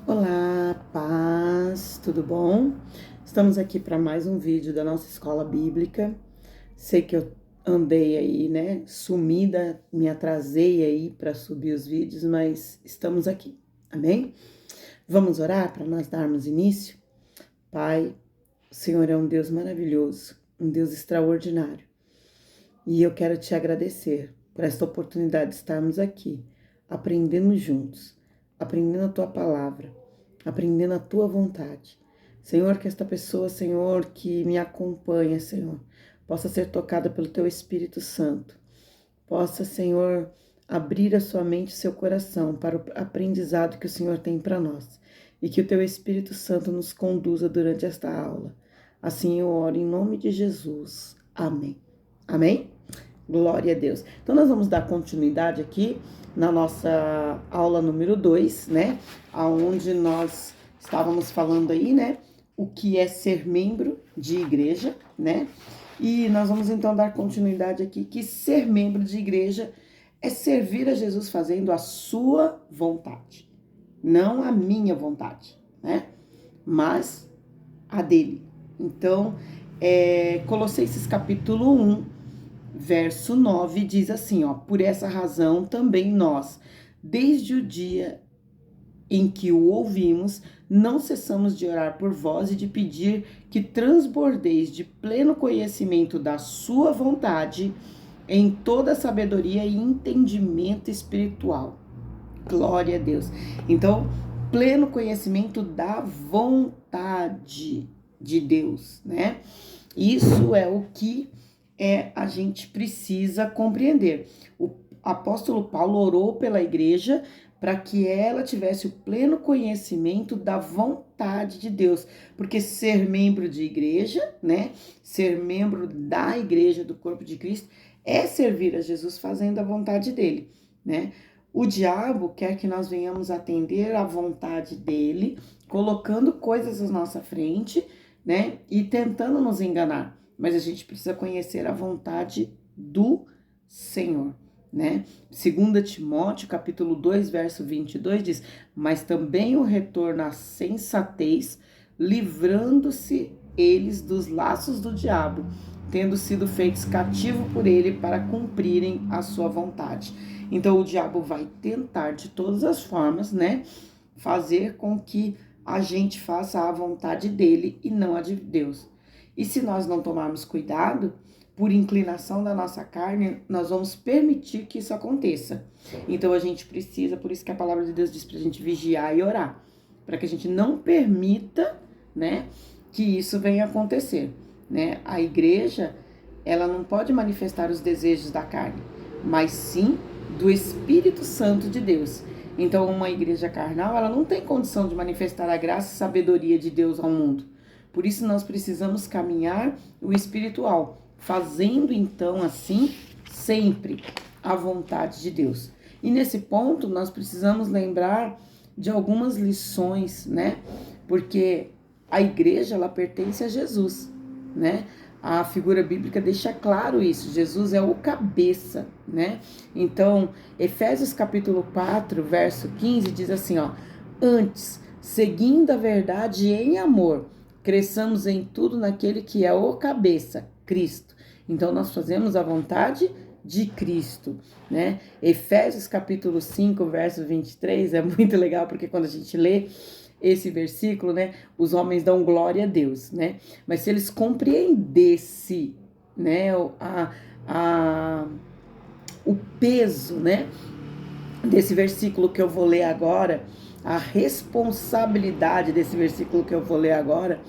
Olá, paz, tudo bom? Estamos aqui para mais um vídeo da nossa escola bíblica. Sei que eu andei aí, né, sumida, me atrasei aí para subir os vídeos, mas estamos aqui, amém? Vamos orar para nós darmos início? Pai, o Senhor é um Deus maravilhoso, um Deus extraordinário, e eu quero te agradecer por esta oportunidade de estarmos aqui, aprendendo juntos, aprendendo a tua palavra, aprendendo a tua vontade. Senhor, que esta pessoa, Senhor, que me acompanha, Senhor, possa ser tocada pelo teu Espírito Santo. Possa, Senhor, abrir a sua mente e seu coração para o aprendizado que o Senhor tem para nós. E que o teu Espírito Santo nos conduza durante esta aula. Assim eu oro em nome de Jesus. Amém. Amém? Glória a Deus. Então, nós vamos dar continuidade aqui na nossa aula número 2, né? Onde nós estávamos falando aí, né? O que é ser membro de igreja, né? E nós vamos então dar continuidade aqui, que ser membro de igreja é servir a Jesus fazendo a sua vontade. Não a minha vontade, né? Mas a dele. Então, Colossenses capítulo 1, verso 9 diz assim, ó: por essa razão também nós, desde o dia em que o ouvimos, não cessamos de orar por vós e de pedir que transbordeis de pleno conhecimento da sua vontade em toda sabedoria e entendimento espiritual. Glória a Deus. Então, pleno conhecimento da vontade de Deus, né? Isso é o que a gente precisa compreender. O apóstolo Paulo orou pela igreja para que ela tivesse o pleno conhecimento da vontade de Deus, porque ser membro de igreja, né, ser membro da igreja do corpo de Cristo é servir a Jesus fazendo a vontade dele, né? O diabo quer que nós venhamos atender à vontade dele, colocando coisas à nossa frente, né, e tentando nos enganar. Mas a gente precisa conhecer a vontade do Senhor, né? 2 Timóteo, capítulo 2, verso 22 diz: mas também o retorno à sensatez, livrando-se eles dos laços do diabo, tendo sido feitos cativos por ele para cumprirem a sua vontade. Então o diabo vai tentar de todas as formas, né, fazer com que a gente faça a vontade dele e não a de Deus. E se nós não tomarmos cuidado, por inclinação da nossa carne, nós vamos permitir que isso aconteça. Então a gente precisa, por isso que a palavra de Deus diz pra gente vigiar e orar, para que a gente não permita, né, que isso venha acontecer, né? A igreja, ela não pode manifestar os desejos da carne, mas sim do Espírito Santo de Deus. Então, uma igreja carnal, ela não tem condição de manifestar a graça e sabedoria de Deus ao mundo. Por isso, nós precisamos caminhar o espiritual, fazendo então assim, sempre a vontade de Deus. E nesse ponto, nós precisamos lembrar de algumas lições, né? Porque a igreja, ela pertence a Jesus, né? A figura bíblica deixa claro isso. Jesus é o cabeça, né? Então, Efésios capítulo 4, verso 15 diz assim, ó: antes, seguindo a verdade em amor, cresçamos em tudo naquele que é o cabeça, Cristo. Então, nós fazemos a vontade de Cristo, né? Efésios capítulo 5, verso 23 é muito legal, porque quando a gente lê esse versículo, né, os homens dão glória a Deus, né? Mas se eles compreendessem, né, o peso, né, desse versículo que eu vou ler agora, a responsabilidade desse versículo que eu vou ler agora,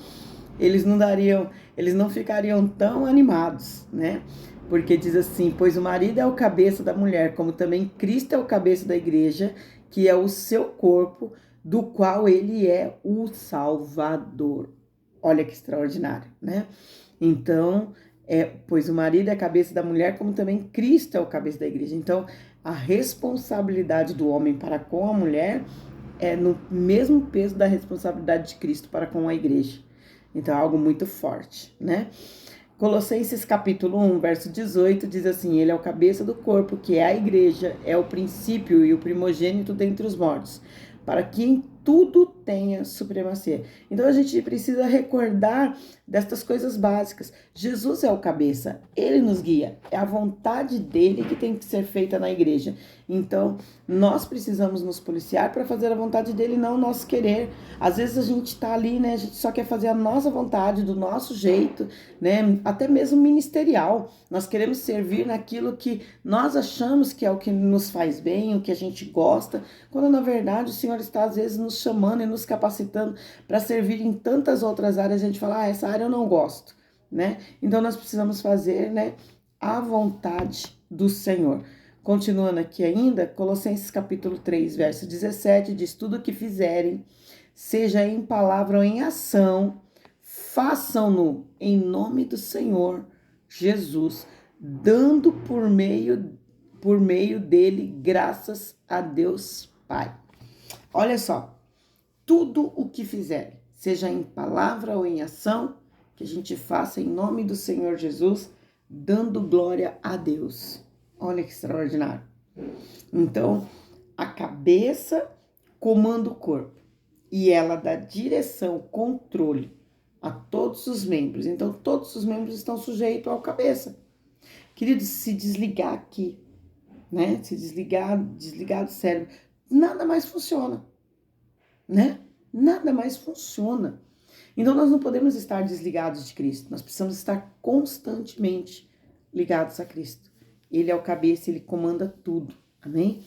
eles não ficariam tão animados, né? Porque diz assim: pois o marido é o cabeça da mulher, como também Cristo é o cabeça da igreja, que é o seu corpo, do qual ele é o Salvador. Olha que extraordinário, né? Então, pois o marido é a cabeça da mulher, como também Cristo é o cabeça da igreja. Então, a responsabilidade do homem para com a mulher é no mesmo peso da responsabilidade de Cristo para com a igreja. Então, é algo muito forte, né? Colossenses capítulo 1, verso 18, diz assim: ele é o cabeça do corpo, que é a igreja, é o princípio e o primogênito dentre os mortos, para que em tudo tenha supremacia. Então a gente precisa recordar destas coisas básicas. Jesus é o cabeça, ele nos guia, é a vontade dele que tem que ser feita na igreja. Então nós precisamos nos policiar para fazer a vontade dele, não o nosso querer. Às vezes a gente tá ali, né? A gente só quer fazer a nossa vontade, do nosso jeito, né? Até mesmo ministerial. Nós queremos servir naquilo que nós achamos que é o que nos faz bem, o que a gente gosta, quando na verdade o Senhor está às vezes nos chamando e nos capacitando para servir em tantas outras áreas. A gente fala, essa área eu não gosto, né? Então nós precisamos fazer, né, a vontade do Senhor. Continuando aqui ainda, Colossenses capítulo 3, verso 17, diz: tudo o que fizerem, seja em palavra ou em ação, façam-no em nome do Senhor Jesus, dando por meio dele graças a Deus Pai. Olha só, tudo o que fizerem, seja em palavra ou em ação, que a gente faça em nome do Senhor Jesus, dando glória a Deus. Olha que extraordinário. Então, a cabeça comanda o corpo e ela dá direção, controle a todos os membros. Então, todos os membros estão sujeitos ao cabeça. Queridos, se desligar aqui, né? Se desligar do cérebro, nada mais funciona, né? Nada mais funciona. Então, nós não podemos estar desligados de Cristo. Nós precisamos estar constantemente ligados a Cristo. Ele é o cabeça, ele comanda tudo. Amém?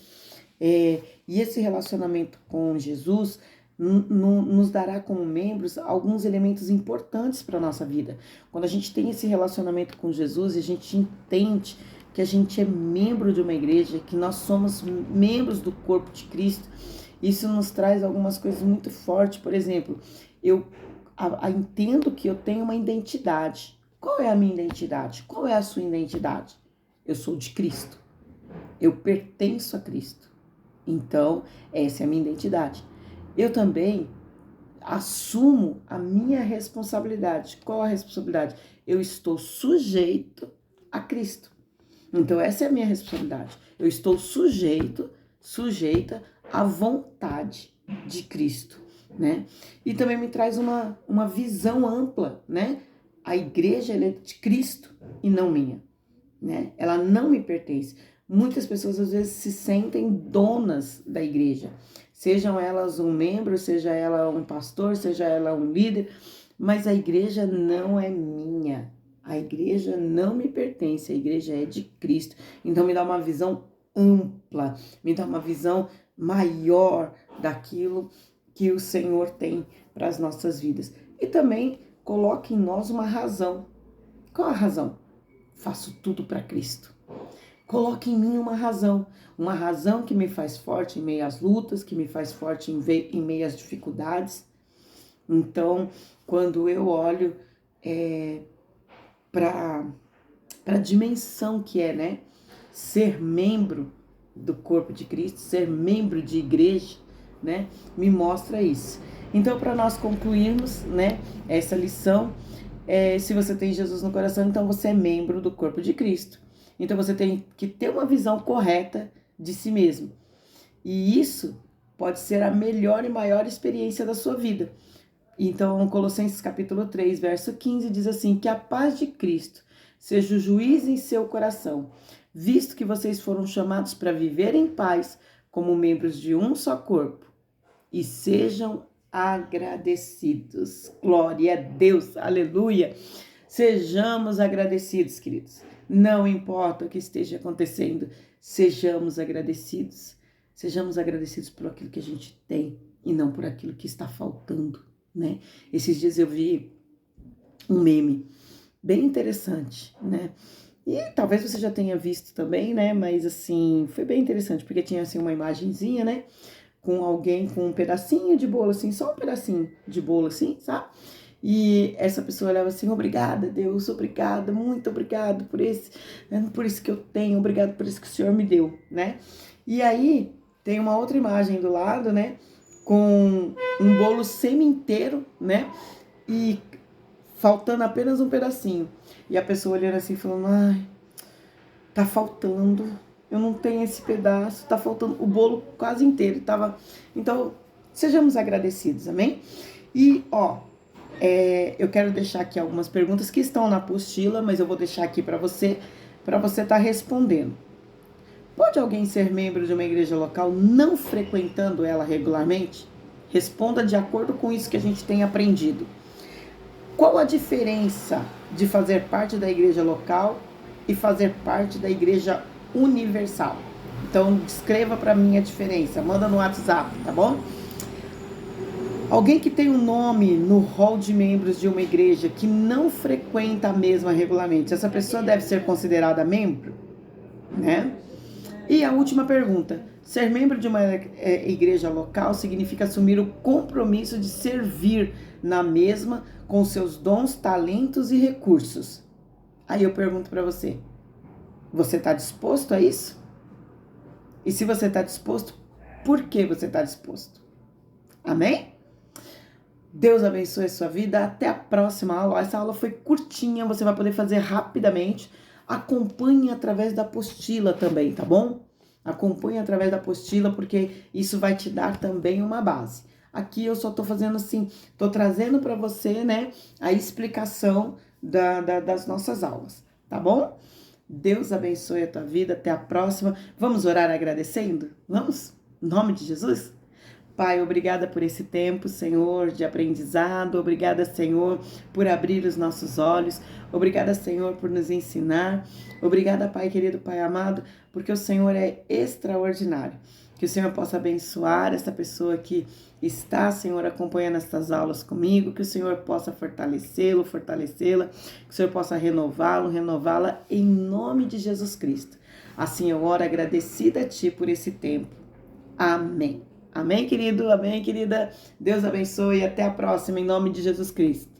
E esse relacionamento com Jesus nos dará como membros alguns elementos importantes para a nossa vida. Quando a gente tem esse relacionamento com Jesus e a gente entende que a gente é membro de uma igreja, que nós somos membros do corpo de Cristo, isso nos traz algumas coisas muito fortes. Por exemplo, eu entendo que eu tenho uma identidade. Qual é a minha identidade? Qual é a sua identidade? Eu sou de Cristo. Eu pertenço a Cristo. Então, essa é a minha identidade. Eu também assumo a minha responsabilidade. Qual a responsabilidade? Eu estou sujeito a Cristo. Então, essa é a minha responsabilidade. Eu estou sujeita à vontade de Cristo, né? E também me traz uma visão ampla, né? A igreja ela é de Cristo e não minha, né? Ela não me pertence. Muitas pessoas às vezes se sentem donas da igreja, sejam elas um membro, seja ela um pastor, seja ela um líder, mas a igreja não é minha, a igreja não me pertence, a igreja é de Cristo. Então me dá uma visão ampla, me dá uma visão maior daquilo que o Senhor tem para as nossas vidas. E também coloca em nós uma razão. Qual a razão? Faço tudo para Cristo. Coloque em mim uma razão que me faz forte em meio às lutas, que me faz forte em meio às dificuldades. Então, quando eu olho para a dimensão que é, né, ser membro do corpo de Cristo, ser membro de igreja, né, me mostra isso. Então, para nós concluirmos, né, essa lição, se você tem Jesus no coração, então você é membro do corpo de Cristo. Então você tem que ter uma visão correta de si mesmo. E isso pode ser a melhor e maior experiência da sua vida. Então, Colossenses capítulo 3, verso 15, diz assim: que a paz de Cristo seja o juiz em seu coração, visto que vocês foram chamados para viver em paz como membros de um só corpo, e sejam agradecidos. Glória a Deus, aleluia! Sejamos agradecidos, queridos. Não importa o que esteja acontecendo, sejamos agradecidos. Sejamos agradecidos por aquilo que a gente tem e não por aquilo que está faltando, né? Esses dias eu vi um meme bem interessante, né? E talvez você já tenha visto também, né? Mas assim, foi bem interessante, porque tinha assim uma imagenzinha, né? Com alguém com um pedacinho de bolo, assim, só um pedacinho de bolo, assim, sabe? E essa pessoa olhava assim: obrigada, Deus, obrigada, muito obrigado por isso que eu tenho, obrigado por isso que o Senhor me deu, né? E aí tem uma outra imagem do lado, né? Com um bolo semi-inteiro, né? E faltando apenas um pedacinho. E a pessoa olhando assim, falando: ai, tá faltando, eu não tenho esse pedaço, tá faltando o bolo quase inteiro. Então, Sejamos agradecidos, amém? E, eu quero deixar aqui algumas perguntas que estão na apostila, mas eu vou deixar aqui para você estar respondendo. Pode alguém ser membro de uma igreja local não frequentando ela regularmente? Responda de acordo com isso que a gente tem aprendido. Qual a diferença de fazer parte da igreja local e fazer parte da igreja universal? Então, escreva para mim a diferença, manda no WhatsApp, tá bom? Alguém que tem um nome no hall de membros de uma igreja que não frequenta a mesma regularmente, essa pessoa deve ser considerada membro, né? E a última pergunta, ser membro de uma igreja local significa assumir o compromisso de servir na mesma com seus dons, talentos e recursos. Aí eu pergunto para você, você está disposto a isso? E se você está disposto, por que você está disposto? Amém? Deus abençoe a sua vida. Até a próxima aula. Essa aula foi curtinha, você vai poder fazer rapidamente. Acompanhe através da apostila também, tá bom? Acompanhe através da apostila, porque isso vai te dar também uma base. Aqui eu só tô fazendo assim, tô trazendo para você, né, a explicação das nossas aulas, tá bom? Deus abençoe a tua vida. Até a próxima. Vamos orar agradecendo? Vamos? Em nome de Jesus? Pai, obrigada por esse tempo, Senhor, de aprendizado. Obrigada, Senhor, por abrir os nossos olhos. Obrigada, Senhor, por nos ensinar. Obrigada, Pai querido, Pai amado, porque o Senhor é extraordinário. Que o Senhor possa abençoar essa pessoa que está, Senhor, acompanhando estas aulas comigo. Que o Senhor possa fortalecê-lo, fortalecê-la. Que o Senhor possa renová-lo, renová-la em nome de Jesus Cristo. Assim eu oro agradecida a Ti por esse tempo. Amém. Amém, querido? Amém, querida? Deus abençoe e até a próxima, em nome de Jesus Cristo.